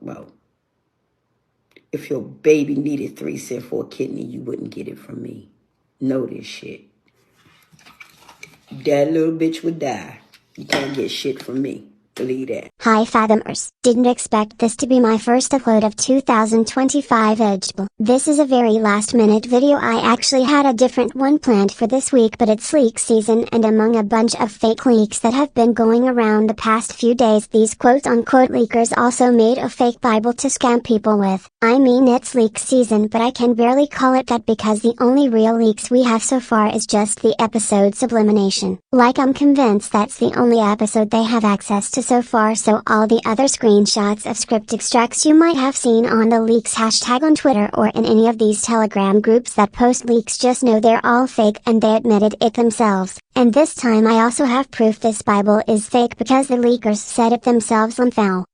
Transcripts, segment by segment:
well, if your baby needed 3 cents for a kidney, you wouldn't get it from me. Know this shit. That little bitch would die. You can't get shit from me. Believe that. Hi Fathomers, didn't expect this to be my first upload of 2025 Edgeable. This is a very last minute video. I actually had a different one planned for this week, but it's leak season, and among a bunch of fake leaks that have been going around the past few days, these quote-unquote leakers also made a fake Bible to scam people with. I mean, it's leak season, but I can barely call it that because the only real leaks we have so far is just the episode Sublimation. Like, I'm convinced that's the only episode they have access to so far, so all the other screenshots of script extracts you might have seen on the leaks hashtag on Twitter or in any of these Telegram groups that post leaks, just know they're all fake, and they admitted it themselves. And this time I also have proof this Bible is fake because the leakers said it themselves.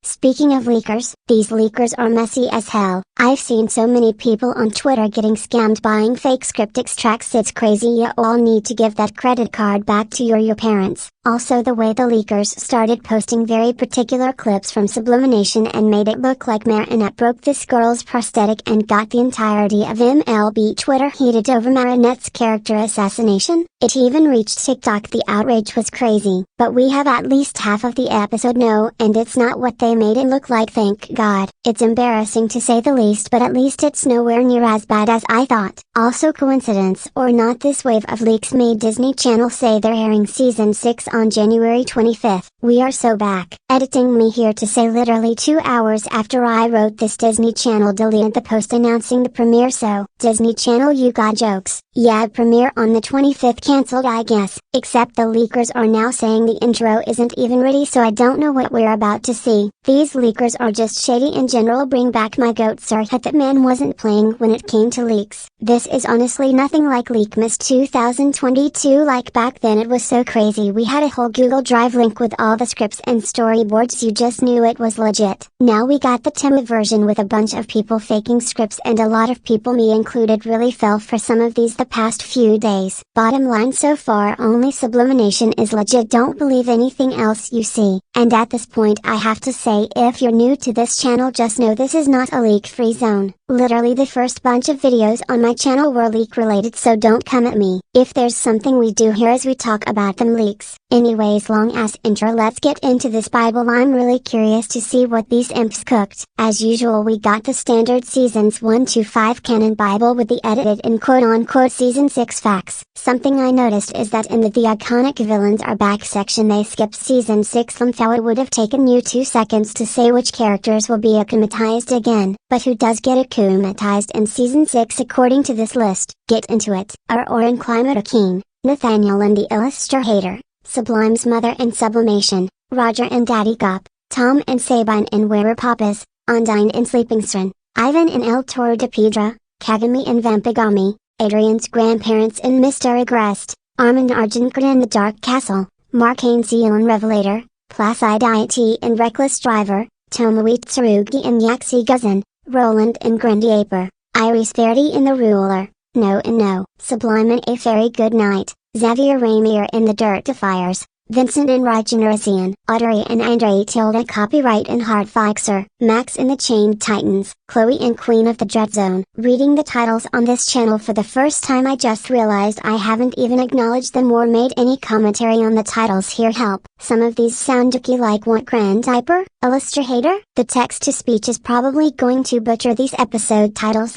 Speaking of leakers, these leakers are messy as hell. I've seen so many people on Twitter getting scammed buying fake script extracts, it's crazy. You all need to give that credit card back to your parents. Also, the way the leakers started posting very particular clips from Sublimation and made it look like Marinette broke this girl's prosthetic and got the entirety of MLB Twitter heated over Marinette's character assassination. It even reached TikTok. The outrage was crazy, but we have at least half of the episode now, and it's not what they made it look like, thank God. It's embarrassing to say the least, but at least it's nowhere near as bad as I thought. Also, coincidence or not, this wave of leaks made Disney Channel say they're airing season 6 on January 25th. We are so back. Editing me here to say literally 2 hours after I wrote this, Disney Channel deleted the post announcing the premiere, so Disney Channel, you got jokes. Yeah, premiere on the 25th cancelled, I guess. Except the leakers are now saying the intro isn't even ready, so I don't know what we're about to see. These leakers are just shady in general. Bring back my goat Sirhat. That man wasn't playing when it came to leaks. This is honestly nothing like Leakmas 2022. Like back then it was so crazy, we had a whole Google Drive link with all the scripts and storyboards, you just knew it was legit. Now we got the Temu version with a bunch of people faking scripts, and a lot of people, me included, really fell for some of these the past few days. Bottom line, so far only Sublimation is legit, don't believe anything else you see. And at this point I have to say, if you're new to this channel, just know this is not a leak-free zone. Literally the first bunch of videos on my channel were leak related, so don't come at me. If there's something we do here is we talk about them leaks. Anyways, long ass intro, let's get into this Bible. I'm really curious to see what these imps cooked. As usual, we got the standard seasons 1 to 5 canon Bible with the edited and quote-unquote season 6 facts. Something I noticed is that in the iconic villains are back section they skipped season 6. It would have taken you 2 seconds to say which characters will be akumatized again, but who does get akumatized in season 6 according to this list? Get into it. Orin Climate Akeen, Nathaniel and the Illustrator, Sublime's mother and Sublimation, Roger and Daddy Gop, Tom and Sabine and Wearer Papas, Ondine and Sleeping Stran, Ivan and El Toro de Piedra, Kagami and Vampigami, Adrian's grandparents in Mr. Agrest, Armin Argenkert in the Dark Castle, Marcane Seal and Revelator, Placid It and Reckless Driver, Tomoe Tsurugi and Yaxi Guzan, Roland and Grindiaper, Iris Verdi in The Ruler, No and No, Sublime and A Very Good Night, Xavier Ramier in The Dirt Defiers, Vincent and Regenerasian, Audrey and Andre Tilda Copyright and Hardfixer, Max in the Chained Titans, Chloe and Queen of the Dread Zone. Reading the titles on this channel for the first time, I just realized I haven't even acknowledged them or made any commentary on the titles here. Help. Some of these sound dookie, like what Grandiper, Illustrator? The text-to-speech is probably going to butcher these episode titles,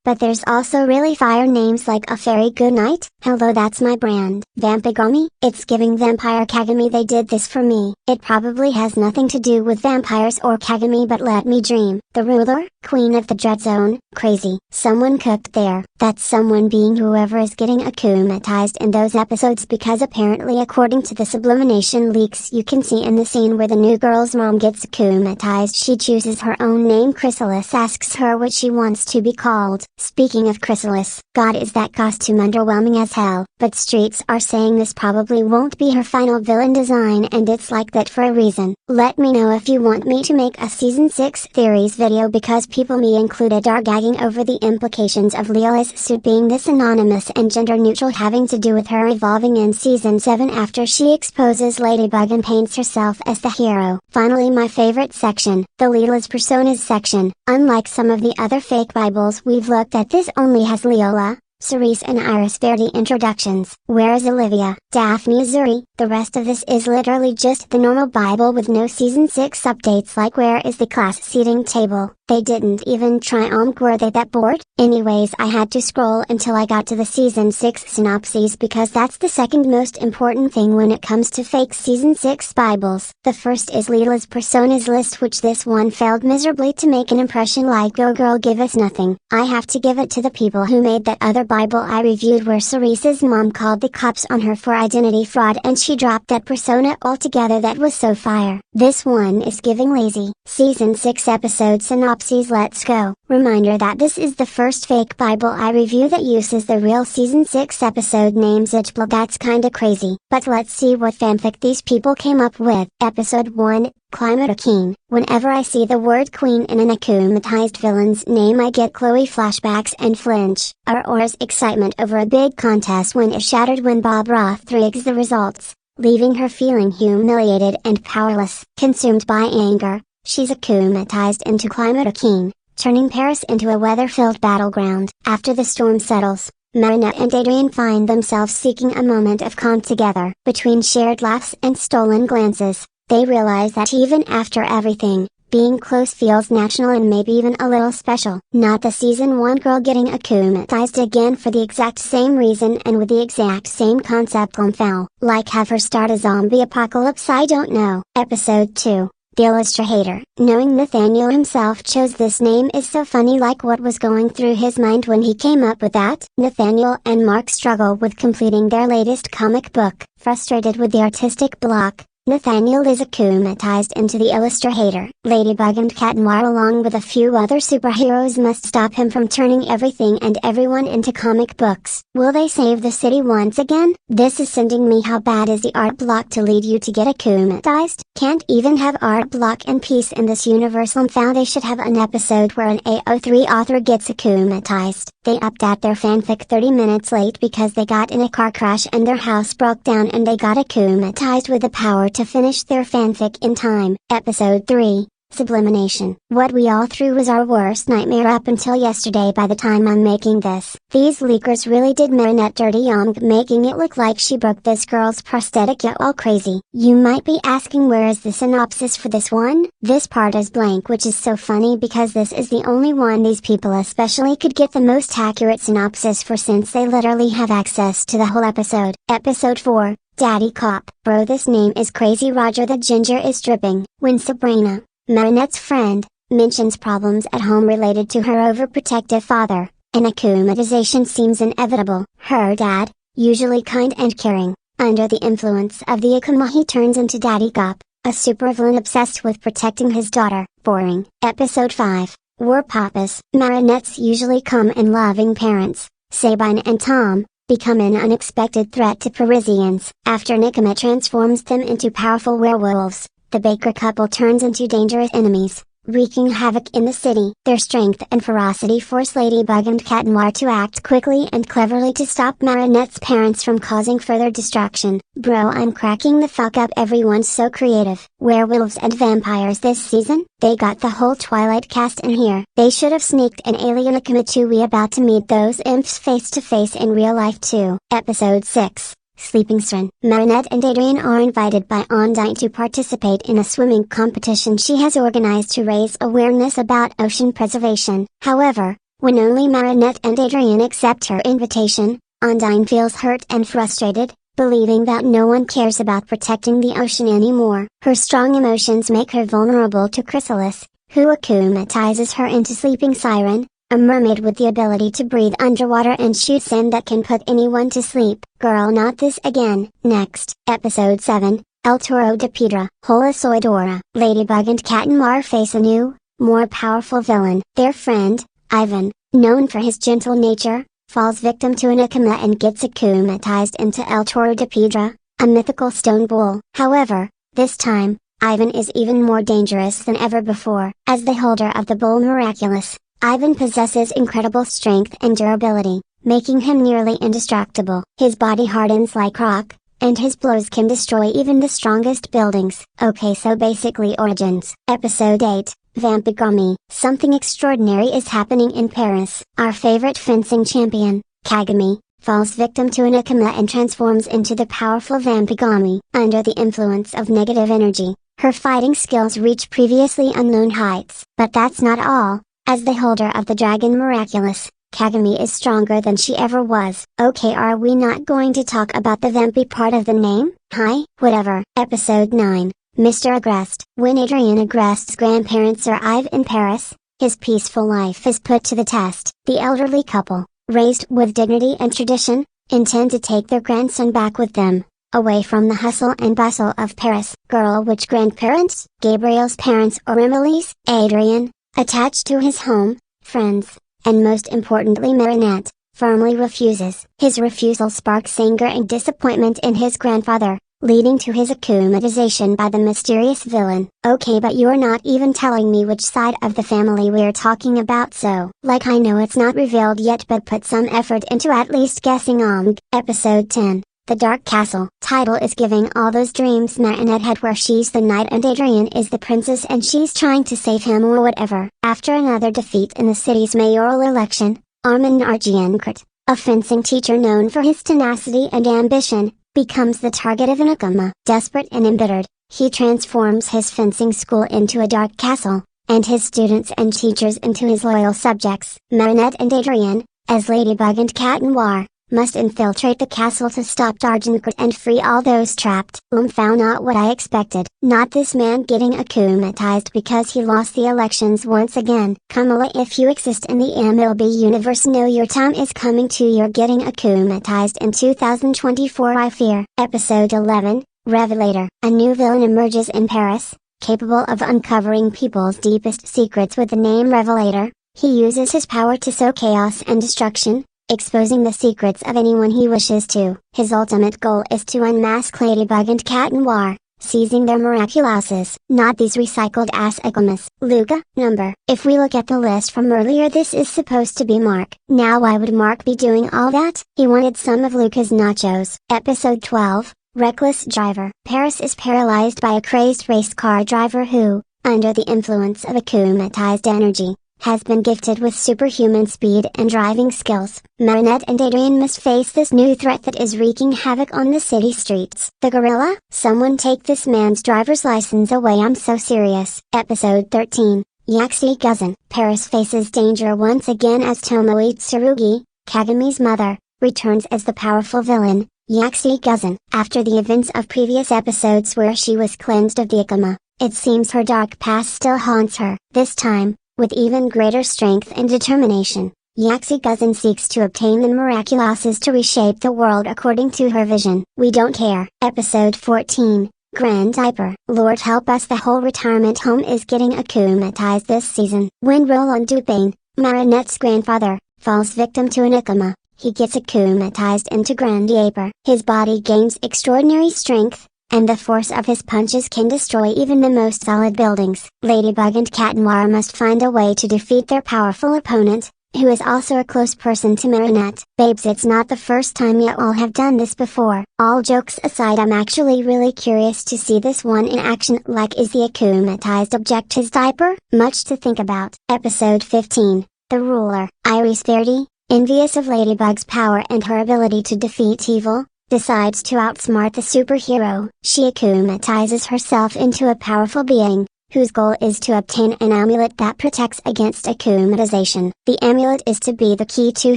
but there's also really fire names like A Very Good Night, hello, that's my brand. Vampigami, it's giving Vampire Kagami. They did this for me. It probably has nothing to do with vampires or Kagami, but let me dream. The Ruler, Queen of the Dread Zone, crazy. Someone cooked there. That's someone being whoever is getting akumatized in those episodes, because apparently according to the Sublimation leaks you can see in the scene where the new girl's mom gets akumatized, she chooses her own name. Chrysalis asks her what she wants to be called. Speaking of Chrysalis, God, is that costume underwhelming as hell, but streets are saying this probably won't be her final villain design, and it's like that for a reason. Let me know if you want me to make a season 6 theories video, because people, me included, are gagging over the implications of Leela's suit being this anonymous and gender neutral, having to do with her evolving in season 7 after she exposes Ladybug and paints herself as the hero. Finally, my my favorite section, the Leela's Personas section. Unlike some of the other fake Bibles we've looked at, this only has Leela, Cerise and Iris Verdi introductions. Where is Olivia, Daphne Azzurri? The rest of this is literally just the normal Bible with no season 6 updates like where is the class seating table. They didn't even try were they that bored? Anyways, I had to scroll until I got to the season 6 synopses because that's the second most important thing when it comes to fake season 6 Bibles. The first is Leela's Personas list, which this one failed miserably to make an impression like oh girl give us nothing. I have to give it to the people who made that other Bible I reviewed where Cerise's mom called the cops on her for identity fraud and she dropped that persona altogether. That was so fire. This one is giving lazy. Season 6 episode synopsis. Let's go. Reminder that this is the first fake Bible I review that uses the real season 6 episode names. That's kinda crazy. But let's see what fanfic these people came up with. Episode 1, Climate King. Whenever I see the word queen in an akumatized villain's name I get Chloe flashbacks and flinch. Aurora's excitement over a big contest when it shattered when Bob Roth rigs the results, leaving her feeling humiliated and powerless. Consumed by anger, she's akumatized into Climate King, turning Paris into a weather-filled battleground. After the storm settles, Marinette and Adrian find themselves seeking a moment of calm together. Between shared laughs and stolen glances, they realize that even after everything, being close feels natural and maybe even a little special. Not the season 1 girl getting akumatized again for the exact same reason and with the exact same concept on foul. Like have her start a zombie apocalypse? I don't know. Episode 2. The Illustrator. Knowing Nathaniel himself chose this name is so funny, like what was going through his mind when he came up with that. Nathaniel and Mark struggle with completing their latest comic book. Frustrated with the artistic block, Nathaniel is akumatized into the Illustrator. Ladybug and Cat Noir along with a few other superheroes must stop him from turning everything and everyone into comic books. Will they save the city once again? This is sending me. How bad is the art block to lead you to get akumatized? Can't even have art block and peace in this universe. Found they should have an episode where an AO3 author gets akumatized. They updated their fanfic 30 minutes late because they got in a car crash and their house broke down and they got akumatized with the power to finish their fanfic in time. Episode 3, Sublimination. What we all threw was our worst nightmare up until yesterday by the time I'm making this. These leakers really did Marinette dirty, making it look like she broke this girl's prosthetic. Yeah, all crazy. You might be asking where is the synopsis for this one? This part is blank, which is so funny because this is the only one these people especially could get the most accurate synopsis for since they literally have access to the whole episode. Episode 4. Daddy Cop. Bro, this name is crazy. Roger the Ginger is dripping. When Sabrina, Marinette's friend, mentions problems at home related to her overprotective father, an akumatization seems inevitable. Her dad, usually kind and caring, under the influence of the akuma he turns into Daddy Cop, a supervillain obsessed with protecting his daughter. Boring. Episode 5. War Papas. Marinette's usually calm and loving parents, Sabine and Tom, become an unexpected threat to Parisians. After Nikoma transforms them into powerful werewolves, the Baker couple turns into dangerous enemies, wreaking havoc in the city. Their strength and ferocity force Ladybug and Cat Noir to act quickly and cleverly to stop Marinette's parents from causing further destruction. Bro, I'm cracking the fuck up. Everyone's so creative. Werewolves and vampires this season? They got the whole Twilight cast in here. They should have sneaked an alien akuma too. We about to meet those imps face to face in real life too. Episode 6. Sleeping String. Marinette and Adrian are invited by Ondine to participate in a swimming competition she has organized to raise awareness about ocean preservation. However, when only Marinette and Adrian accept her invitation, Ondine feels hurt and frustrated, believing that no one cares about protecting the ocean anymore. Her strong emotions make her vulnerable to Chrysalis, who akumatizes her into Sleeping Siren, a mermaid with the ability to breathe underwater and shoot sand that can put anyone to sleep. Girl, not this again. Next. Episode 7, El Toro de Piedra. Hola soy Dora. Ladybug and Cat Noir face a new, more powerful villain. Their friend, Ivan, known for his gentle nature, falls victim to an akuma and gets akumatized into El Toro de Piedra, a mythical stone bull. However, this time, Ivan is even more dangerous than ever before. As the holder of the bull miraculous, Ivan possesses incredible strength and durability, making him nearly indestructible. His body hardens like rock, and his blows can destroy even the strongest buildings. Okay, so basically origins. Episode 8, Vampigami. Something extraordinary is happening in Paris. Our favorite fencing champion, Kagami, falls victim to an Ikama and transforms into the powerful Vampigami. Under the influence of negative energy, her fighting skills reach previously unknown heights. But that's not all. As the holder of the Dragon Miraculous, Kagami is stronger than she ever was. Okay, are we not going to talk about the Vampi part of the name? Hi, whatever. Episode 9, Mr. Agreste. When Adrien Agreste's grandparents arrive in Paris, his peaceful life is put to the test. The elderly couple, raised with dignity and tradition, intend to take their grandson back with them, away from the hustle and bustle of Paris. Girl, which grandparents? Gabriel's parents or Emily's? Adrien, attached to his home, friends, and most importantly Marinette, firmly refuses. His refusal sparks anger and disappointment in his grandfather, leading to his akumatization by the mysterious villain. Okay, but you're not even telling me which side of the family we're talking about, so like I know it's not revealed yet, but put some effort into at least guessing on. Episode 10, The Dark Castle. Title is giving all those dreams Marinette had where she's the knight and Adrien is the princess and she's trying to save him or whatever. After another defeat in the city's mayoral election, Armand Argienkert, a fencing teacher known for his tenacity and ambition, becomes the target of an Ikama. Desperate and embittered, he transforms his fencing school into a dark castle, and his students and teachers into his loyal subjects. Marinette and Adrien, as Ladybug and Cat Noir, must infiltrate the castle to stop Argienkert and free all those trapped. Found out what I expected. Not this man getting akumatized because he lost the elections once again. Kamala, if you exist in the MLB universe, know your time is coming too. You're getting akumatized in 2024, I fear. Episode 11, Revelator. A new villain emerges in Paris, capable of uncovering people's deepest secrets with the name Revelator. He uses his power to sow chaos and destruction, exposing the secrets of anyone he wishes to. His ultimate goal is to unmask Ladybug and Cat Noir, seizing their miraculouses. Not these recycled ass Ikamas. Luca, number. If we look at the list from earlier, this is supposed to be Mark. Now why would Mark be doing all that? He wanted some of Luca's nachos. Episode 12, Reckless Driver. Paris is paralyzed by a crazed race car driver who, under the influence of akumatized energy, has been gifted with superhuman speed and driving skills. Marinette and Adrien must face this new threat that is wreaking havoc on the city streets. The gorilla? Someone take this man's driver's license away, I'm so serious. Episode 13, Yaxi Guzan. Paris faces danger once again as Tomoe Tsurugi, Kagami's mother, returns as the powerful villain, Yaxi Guzan. After the events of previous episodes where she was cleansed of the Ikama, it seems her dark past still haunts her. This time, with even greater strength and determination, Yaxi Guzan seeks to obtain the miraculouses to reshape the world according to her vision. We don't care. Episode 14, Grand Diaper. Lord help us, the whole retirement home is getting akumatized this season. When Roland Dupin, Marinette's grandfather, falls victim to an Ikama, he gets akumatized into Grand Diaper. His body gains extraordinary strength, and the force of his punches can destroy even the most solid buildings. Ladybug and Cat Noir must find a way to defeat their powerful opponent, who is also a close person to Marinette. Babes, it's not the first time you all have done this before. All jokes aside, I'm actually really curious to see this one in action. Like, is the akumatized object his diaper? Much to think about. Episode 15, The Ruler. Iris Verdi, envious of Ladybug's power and her ability to defeat evil, decides to outsmart the superhero. She akumatizes herself into a powerful being, whose goal is to obtain an amulet that protects against akumatization. The amulet is to be the key to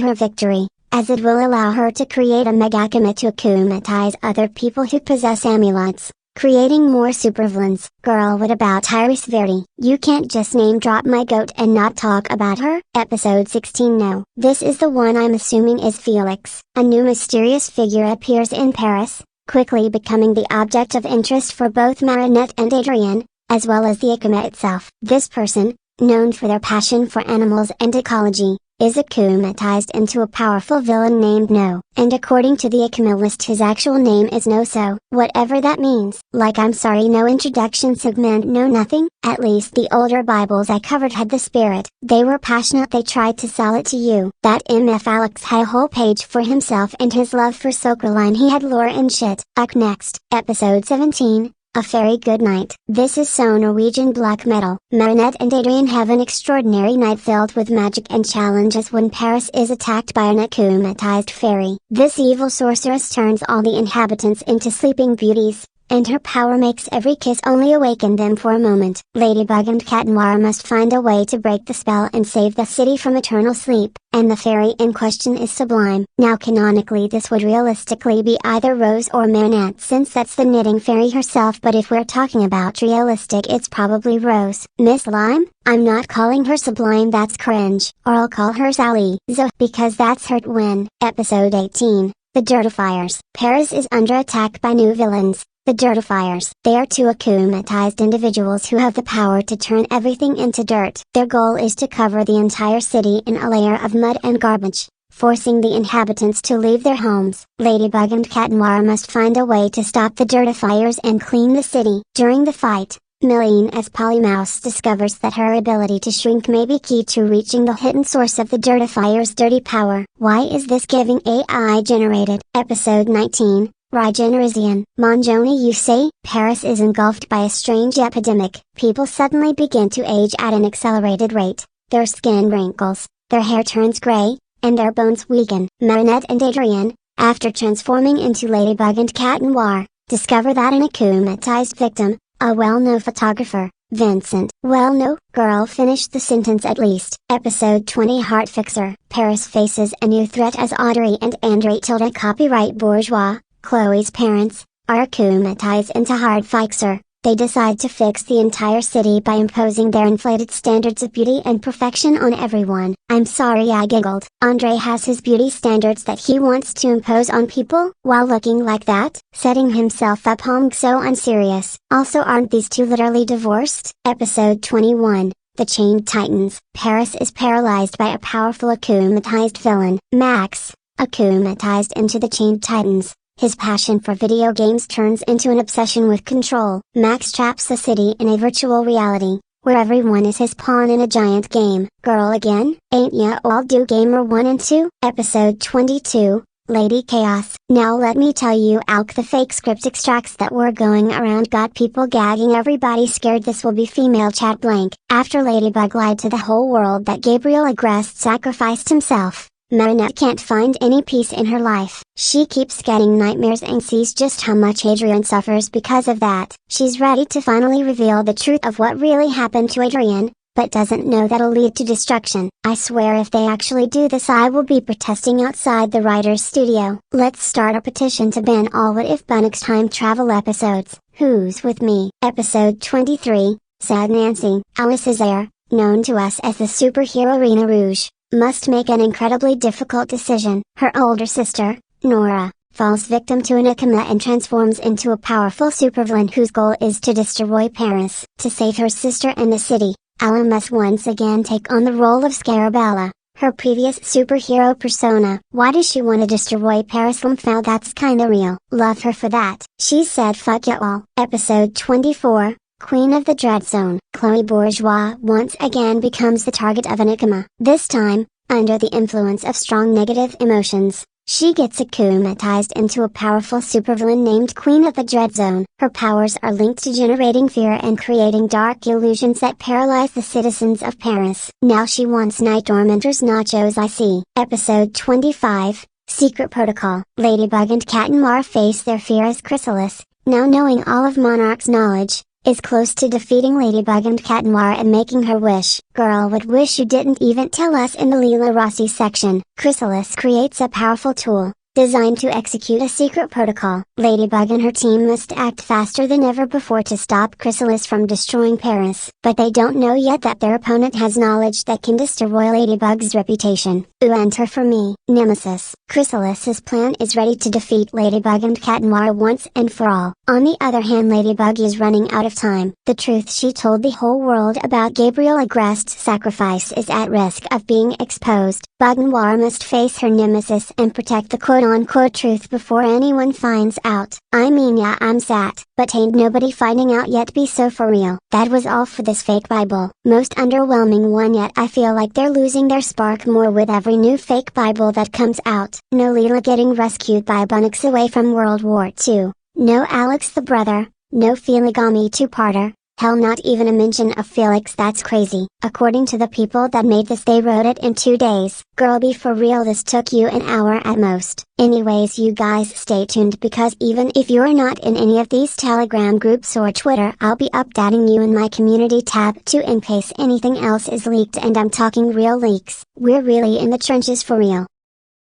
her victory, as it will allow her to create a megakama to akumatize other people who possess amulets, creating more supervillains. Girl, what about Iris Verdi? You can't just name drop my goat and not talk about her. Episode 16. No. This is the one I'm assuming is Felix. A new mysterious figure appears in Paris, quickly becoming the object of interest for both Marinette and Adrien, as well as the Ikama itself. This person, known for their passion for animals and ecology, is akumatized into a powerful villain named No, and according to the Akuma list his actual name is No, so whatever that means. Like I'm sorry, no introduction segment, no nothing. At least the older Bibles I covered had the spirit. They were passionate, they tried to sell it to you. That MF Alex had a whole page for himself and his love for Sokoline, he had lore and shit. Up next, episode 17. A Very Good Night. This is so Norwegian black metal. Marinette and Adrian have an extraordinary night filled with magic and challenges when Paris is attacked by an akumatized fairy. This evil sorceress turns all the inhabitants into sleeping beauties, and her power makes every kiss only awaken them for a moment. Ladybug and Cat Noir must find a way to break the spell and save the city from eternal sleep, and the fairy in question is sublime. Now canonically this would realistically be either Rose or Marinette since that's the knitting fairy herself, but if we're talking about realistic it's probably Rose. Miss Lime? I'm not calling her sublime, that's cringe. Or I'll call her Sally Zo because that's her twin. Episode 18. The Dirtifiers. Paris is under attack by new villains. The Dirtifiers. They are two akumatized individuals who have the power to turn everything into dirt. Their goal is to cover the entire city in a layer of mud and garbage, forcing the inhabitants to leave their homes. Ladybug and Cat Noir must find a way to stop the Dirtifiers and clean the city. During the fight, Milene as Polymouse discovers that her ability to shrink may be key to reaching the hidden source of the Dirtifier's dirty power. Why is this giving AI generated? Episode 19. Regeneration. Monjoni, you say? Paris is engulfed by a strange epidemic. People suddenly begin to age at an accelerated rate. Their skin wrinkles, their hair turns gray, and their bones weaken. Marinette and Adrian, after transforming into Ladybug and Cat Noir, discover that an akumatized victim, a well-known photographer, Vincent. Well no, girl, finish the sentence at least. Episode 20. Heart Fixer. Paris faces a new threat as Audrey and Andre Tilda copyright bourgeois, Chloe's parents, are akumatized into Heart Fixer. They decide to fix the entire city by imposing their inflated standards of beauty and perfection on everyone. I'm sorry I giggled. Andre has his beauty standards that he wants to impose on people, while looking like that, setting himself up home, so unserious. Also, aren't these two literally divorced? Episode 21. The Chained Titans. Paris is paralyzed by a powerful akumatized villain, Max, akumatized into the Chained Titans. His passion for video games turns into an obsession with control. Max traps the city in a virtual reality, where everyone is his pawn in a giant game. Girl again? Ain't ya all do Gamer 1 and 2? Episode 22, Lady Chaos. Now let me tell you, Alk, the fake script extracts that were going around got people gagging, everybody scared this will be female chat blank. After Ladybug lied to the whole world that Gabriel Agreste sacrificed himself, Marinette can't find any peace in her life. She keeps getting nightmares and sees just how much Adrian suffers because of that. She's ready to finally reveal the truth of what really happened to Adrian, but doesn't know that'll lead to destruction. I swear if they actually do this I will be protesting outside the writer's studio. Let's start a petition to ban all What If Bunnix time travel episodes. Who's with me? Episode 23, Sad Nancy. Alice Isare, known to us as the superhero Rena Rouge, must make an incredibly difficult decision. Her older sister, Nora, falls victim to an akuma and transforms into a powerful supervillain whose goal is to destroy Paris. To save her sister and the city, Ala must once again take on the role of Scarabella, her previous superhero persona. Why does she want to destroy Paris? Lamphal, that's kinda real. Love her for that. She said fuck it all. Episode 24. Queen of the Dread Zone. Chloe Bourgeois once again becomes the target of an akuma. This time, under the influence of strong negative emotions, she gets akumatized into a powerful supervillain named Queen of the Dread Zone. Her powers are linked to generating fear and creating dark illusions that paralyze the citizens of Paris. Now she wants Night Tormentor's nachos, I see. Episode 25, Secret Protocol. Ladybug and Cat Noir face their fear as Chrysalis, now knowing all of Monarch's knowledge, is close to defeating Ladybug and Cat Noir and making her wish. Girl would wish you didn't even tell us in the Leela Rossi section. Chrysalis creates a powerful tool, designed to execute a secret protocol. Ladybug and her team must act faster than ever before to stop Chrysalis from destroying Paris. But they don't know yet that their opponent has knowledge that can destroy Ladybug's reputation. Enter for me, Nemesis. Chrysalis's plan is ready to defeat Ladybug and Cat Noir once and for all. On the other hand, Ladybug is running out of time. The truth she told the whole world about Gabriel Agrest's sacrifice is at risk of being exposed. Bug Noir must face her nemesis and protect the quote-unquote truth before anyone finds out. I mean, yeah, I'm sad, but ain't nobody finding out yet, be so for real. That was all for this fake Bible. Most underwhelming one yet. I feel like they're losing their spark more with every new fake Bible that comes out. No Leela getting rescued by Bunix away from World War II. No Alex the brother. No Feligami two-parter. Hell, not even a mention of Felix. That's crazy. According to the people that made this, they wrote it in 2 days. Girl, be for real, this took you an hour at most. Anyways, you guys stay tuned, because even if you're not in any of these Telegram groups or Twitter, I'll be updating you in my community tab too, in case anything else is leaked, and I'm talking real leaks. We're really in the trenches for real.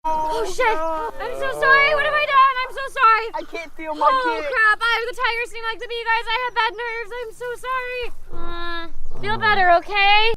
Oh shit! I'm so sorry. What have I done? I'm so sorry. I can't feel my kid. Oh crap! The tigers seem like to be, you guys. I have bad nerves. I'm so sorry. Feel better, okay?